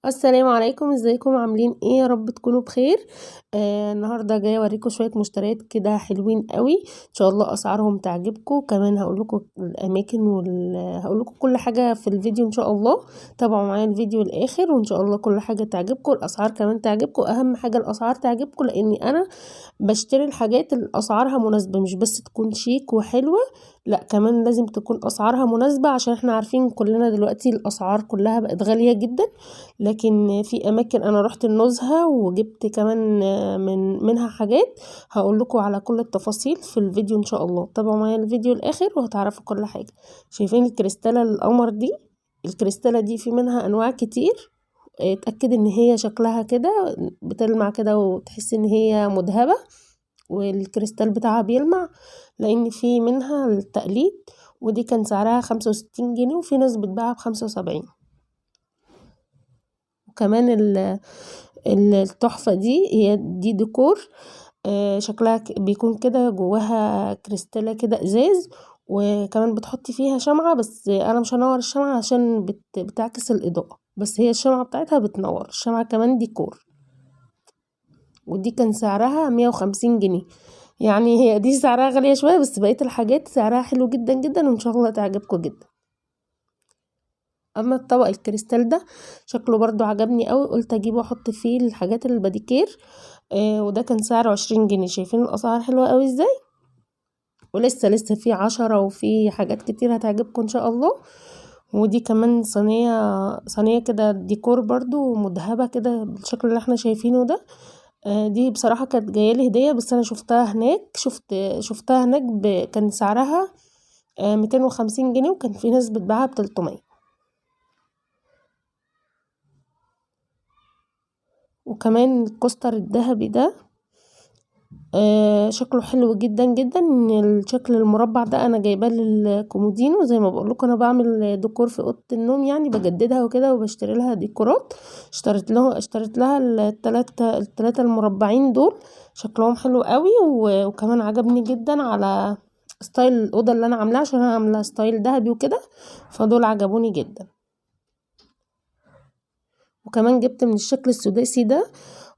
السلام عليكم، ازيكم عاملين ايه؟ يا رب تكونوا بخير. النهارده جايه اوريكم شويه مشتريات كده حلوين قوي، ان شاء الله اسعارهم تعجبكم. كمان هقول لكم الاماكن هقول لكم كل حاجه في الفيديو ان شاء الله. تابعوا معايا الفيديو الاخر وان شاء الله كل حاجه تعجبكم، الاسعار كمان تعجبكم. اهم حاجه الاسعار تعجبكم، لاني انا بشتري الحاجات اللي اسعارها مناسبه، مش بس تكون شيك وحلوه، لا كمان لازم تكون اسعارها مناسبه، عشان احنا عارفين كلنا دلوقتي الاسعار كلها بقت غاليه جدا. لكن في اماكن انا رحت النزهة وجبت كمان منها حاجات. هقول لكم على كل التفاصيل في الفيديو ان شاء الله. تابعوا معايا الفيديو الاخر وهتعرفوا كل حاجة. شايفين الكريستالة القمر دي؟ الكريستالة دي في منها انواع كتير. اتأكد ان هي شكلها كده بتلمع كده وتحس ان هي مذهبة، والكريستال بتاعها بيلمع، لان في منها التقليد. ودي كان سعرها 65 جنيه، وفي ناس بتباعها ب75. وكمان التحفة دي هي دي ديكور. شكلها بيكون كده جواها كريستالة كده ازاز، وكمان بتحطي فيها شمعة، بس انا مش هنور الشمعة عشان بتعكس الاضاءة، بس هي الشمعة بتاعتها بتنور. الشمعة كمان ديكور. ودي كان سعرها 150 جنيه. يعني هي دي سعرها غالية شوية، بس بقية الحاجات سعرها حلو جدا جدا، وان شاء الله تعجبكم جدا. اما الطبق الكريستال ده شكله برضو عجبني قوي، قلت اجيبه واحط فيه الحاجات الباديكير. وده كان سعره 20 جنيه. شايفين الاسعار حلوة قوي ازاي؟ ولسه في 10 وفي حاجات كتير هتعجبكم ان شاء الله. ودي كمان صينية كده ديكور برضو مذهبة كده بالشكل اللي احنا شايفينه ده. دي بصراحة كانت جاية لي هدية، بس انا شفتها هناك، شفتها هناك كان سعرها 250 جنيه، وكان في ناس بتباعها ب300. وكمان الكوستر الذهبي ده شكله حلو جدا جدا. الشكل المربع ده انا جايباه للكومودينو، زي ما بقول لكم انا بعمل ديكور في اوضه النوم، يعني بجددها وكده وبشتري لها ديكورات. اشتريت لها التلاتة المربعين دول. شكلهم حلو قوي، وكمان عجبني جدا على ستايل الاوضه اللي انا عاملاها، عشان انا عامله ستايل ذهبي وكده، فدول عجبوني جدا. وكمان جبت من الشكل السداسي ده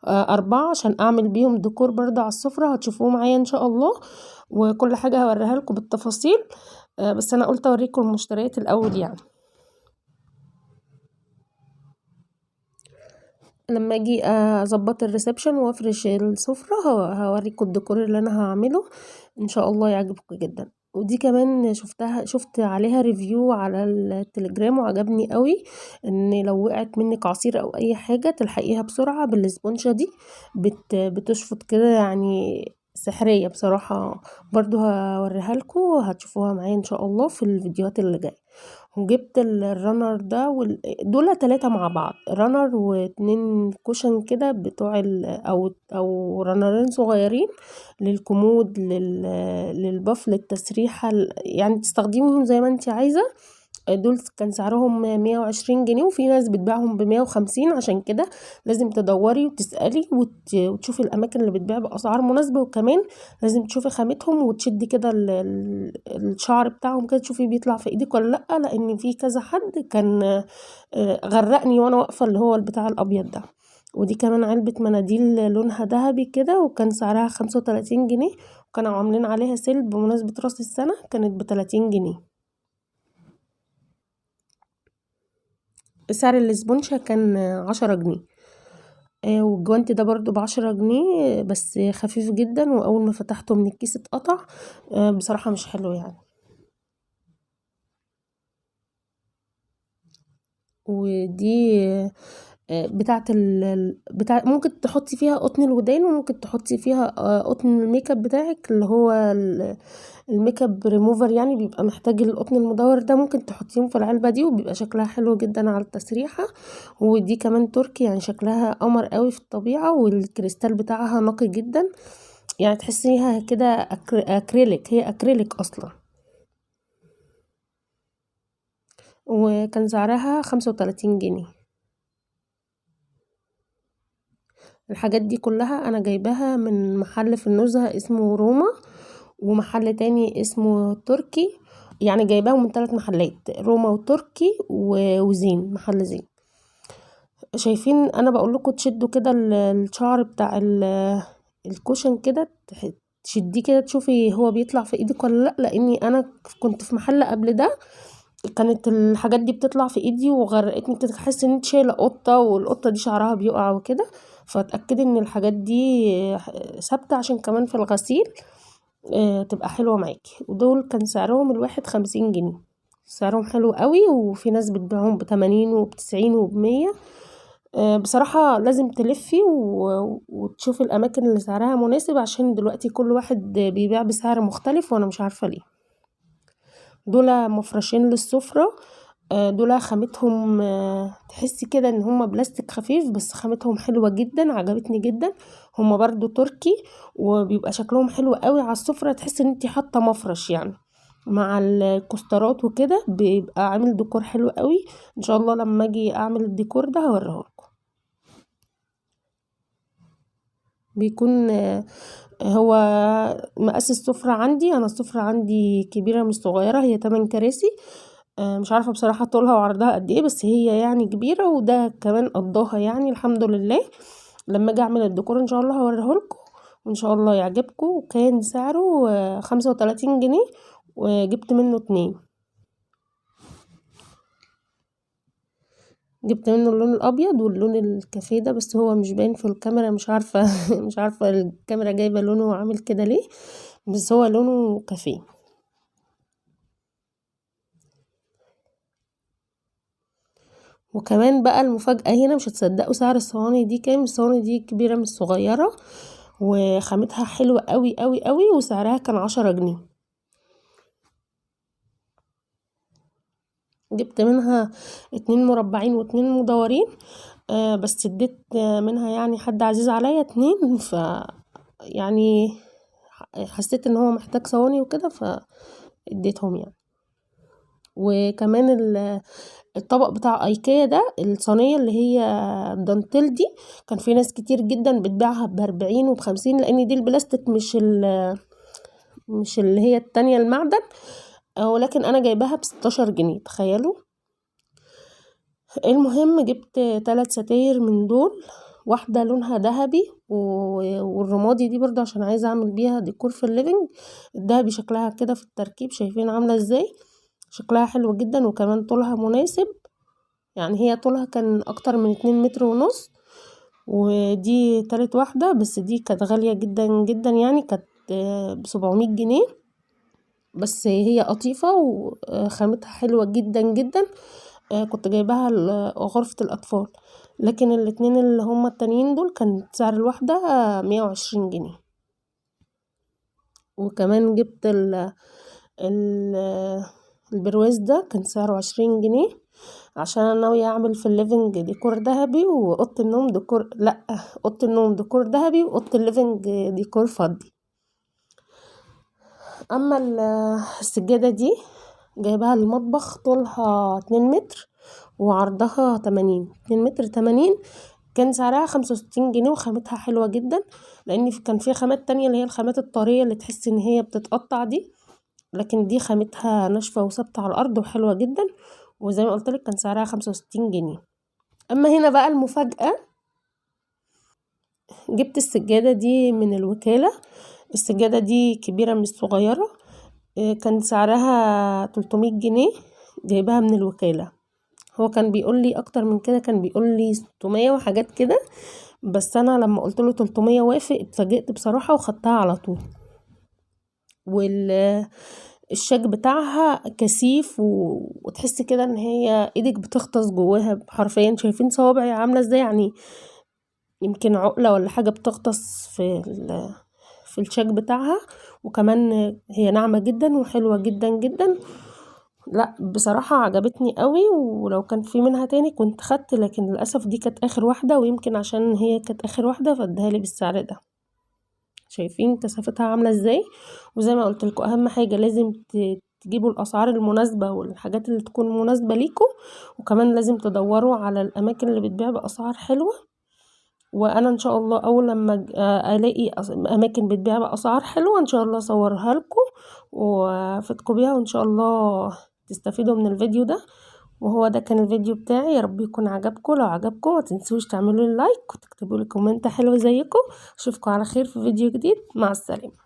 4 عشان اعمل بيهم ديكور برضه على السفرة، هتشوفوه معايا ان شاء الله. وكل حاجة هوريها لكم بالتفاصيل. بس انا قلت اوريكم المشتريات الاول يعني. لما اجي اظبط الريسبشن وافرش السفرة هوريكم الديكور اللي انا هعمله، ان شاء الله يعجبكم جدا. ودي كمان شفت عليها ريفيو على التليجرام وعجبني قوي، ان لو وقعت منك عصير او اي حاجة تلحقيها بسرعة بالاسبونشة دي. بتشفط كده يعني، سحرية بصراحة. برضو هوريها لكم وهتشوفوها معايا ان شاء الله في الفيديوهات اللي جاية. وجبت الرنر ده دول 3 مع بعض، رنر و2 كوشن كده بتوع او رنرين صغيرين للكمود، للبف، للتسريحة، يعني تستخدميهم زي ما انت عايزة. دول كان سعرهم 120 جنيه، وفي ناس بتبيعهم ب150. عشان كده لازم تدوري وتسألي وتشوفي الأماكن اللي بتبيع بأسعار مناسبة. وكمان لازم تشوفي خامتهم وتشدي كده الشعر بتاعهم كده، تشوفي بيطلع في ايدك ولا لأ، لأن في كذا حد كان غرقني وانا واقفة، اللي هو البتاع الأبيض ده. ودي كمان علبة مناديل لونها ذهبي كده، وكان سعرها 35 جنيه، وكانوا عاملين عليها سيل بمناسبة راس السنة، كانت ب30 جنيه. سعر الاسبونشا كان 10 جنيه. والجوانتي ده برضو ب10 جنيه، بس خفيف جدا، واول ما فتحته من الكيس اتقطع. بصراحة مش حلو يعني. ودي بتاعة ممكن تحطي فيها قطن الودان، وممكن تحطي فيها قطن الميك اب بتاعك، اللي هو الميك اب ريموفر، يعني بيبقى محتاج القطن المدور ده، ممكن تحطيهم في العلبة دي، وبيبقى شكلها حلو جدا على التسريحة. ودي كمان تركي، يعني شكلها قمر قوي في الطبيعة، والكريستال بتاعها نقي جدا، يعني تحسيها كده اكريليك، هي اكريليك اصلا. وكان سعرها 35 جنيه. الحاجات دي كلها انا جايباها من محل في النزهة اسمه روما، ومحل تاني اسمه تركي. يعني جايباهم من 3 محلات، روما وتركي وزين، محل زين. شايفين انا بقول لكم تشدوا كده الشعر بتاع الكوشن كده، تشديه كده تشوفي هو بيطلع في ايدك ولا لا، لاني انا كنت في محل قبل ده كانت الحاجات دي بتطلع في ايدي وغرقتني كده، تحس ان انت شايله قطه والقطه دي شعرها بيقع وكده. فاتاكدي ان الحاجات دي ثابته عشان كمان في الغسيل تبقى حلوه معاكي. ودول كان سعرهم الواحد 50 جنيه، سعرهم حلو قوي، وفي ناس بتبيعهم ب80 وب90 وب100. بصراحة لازم تلفي وتشوفي الأماكن اللي سعرها مناسب، عشان دلوقتي كل واحد بيبيع بسعر مختلف وأنا مش عارفة ليه. دول مفرشين للسفرة، دول خامتهم تحسي كده ان هما بلاستيك خفيف، بس خامتهم حلوة جدا، عجبتني جدا. هما برضو تركي، وبيبقى شكلهم حلو قوي على السفرة، تحسي ان انتي حاطة مفرش يعني مع الكوسترات وكده، بيبقى عامل ديكور حلو قوي. ان شاء الله لما اجي اعمل الديكور ده هوريهولكم. بيكون هو مقاس السفرة عندي، انا السفرة عندي كبيرة مش صغيرة، هي 8 كراسي. مش عارفة بصراحة طولها وعرضها قد ايه، بس هي يعني كبيرة، وده كمان قضاها يعني الحمد لله. لما اجي اعمل الديكور ان شاء الله هوريهولكم، وان شاء الله يعجبكم. وكان سعره 35 جنيه، وجبت منه 2. جبت منه اللون الابيض واللون الكافيه ده، بس هو مش باين في الكاميرا، مش عارفة مش عارفة الكاميرا جايبة لونه عامل كده ليه، بس هو لونه كافيه. وكمان بقى المفاجأة هنا، مش هتصدقوا سعر الصواني دي كام. الصواني دي كبيرة مش صغيرة، وخامتها حلوة قوي قوي قوي، وسعرها كان 10 جنيه. جبت منها 2 مربعين و2 مدورين. بس اديت منها يعني حد عزيز عليا 2، يعني حسيت ان هو محتاج صواني وكده فاديتهم يعني. وكمان الطبق بتاع ايكيا ده، الصينية اللي هي الدانتيل دي، كان في ناس كتير جدا بتبيعها ب40 وب50، لان دي البلاستيك مش اللي هي التانية المعدن. ولكن انا جايباها ب16 جنيه، تخيلوا. المهم جبت 3 ستاير من دول، واحدة لونها ذهبي والرمادي دي برضه عشان عايزة اعمل بيها ديكور في الليفينج. الذهبي شكلها كده في التركيب، شايفين عاملة ازاي، شكلها حلو جدا، وكمان طولها مناسب. يعني هي طولها كان اكتر من 2 متر ونص. ودي تالت واحدة، بس دي كانت غالية جدا جدا، يعني كانت ب700 جنيه. بس هي قطيفة وخامتها حلوة جدا جدا. كنت جايباها غرفة الأطفال. لكن الاتنين اللي هما التانيين دول كان سعر الواحدة 120 جنيه. وكمان جبت ال البرواز ده، كان سعره 20 جنيه، عشان انا ناوية اعمل في الليفينج ديكور ذهبي، واوضة النوم ديكور، لا، اوضة النوم ديكور ذهبي، واوضة الليفينج ديكور فضي. اما السجادة دي جايباها المطبخ، طولها 2 متر وعرضها 80، 2 متر 80. كان سعرها 65 جنيه، وخامتها حلوة جدا، لان كان في خامات تانية اللي هي الخامات الطرية اللي تحس ان هي بتتقطع دي، لكن دي خامتها ناشفة وثابتة على الارض وحلوة جدا. وزي ما قلت لك كان سعرها 65 جنيه. اما هنا بقى المفاجأة، جبت السجادة دي من الوكالة. السجادة دي كبيرة مش صغيرة. كان سعرها 300 جنيه، جايباها من الوكالة. هو كان بيقول لي اكتر من كده، كان بيقول لي 600 وحاجات كده، بس انا لما قلت له 300 وافق. اتفاجئت بصراحة وخدتها على طول. والشاج بتاعها كثيف، وتحسي كده ان هي ايدك بتغطس جواها حرفيا. شايفين صوابعي عاملة ازاي؟ يعني يمكن عقلة ولا حاجة بتغطس في الشاج بتاعها. وكمان هي ناعمة جدا وحلوة جدا جدا. لا بصراحة عجبتني قوي، ولو كان في منها تاني كنت خدت، لكن للأسف دي كانت آخر واحدة، ويمكن عشان هي كانت آخر واحدة فادها لي بالسعر ده. شايفين كثافتها عاملة ازاي؟ وزي ما قلت لكم، أهم حاجة لازم تجيبوا الأسعار المناسبة والحاجات اللي تكون مناسبة ليكم. وكمان لازم تدوروا على الأماكن اللي بتبيع بأسعار حلوة. وانا ان شاء الله اول لما الاقي اماكن بتبيع باسعار حلوه ان شاء الله اصورها لكم وافيدكم بيها، وان شاء الله تستفيدوا من الفيديو ده. وهو ده كان الفيديو بتاعي، يا رب يكون عجبكم. لو عجبكم ما تنسوش تعملوا لي لايك وتكتبوا لي كومنت حلو زيكم. اشوفكم على خير في فيديو جديد، مع السلامة.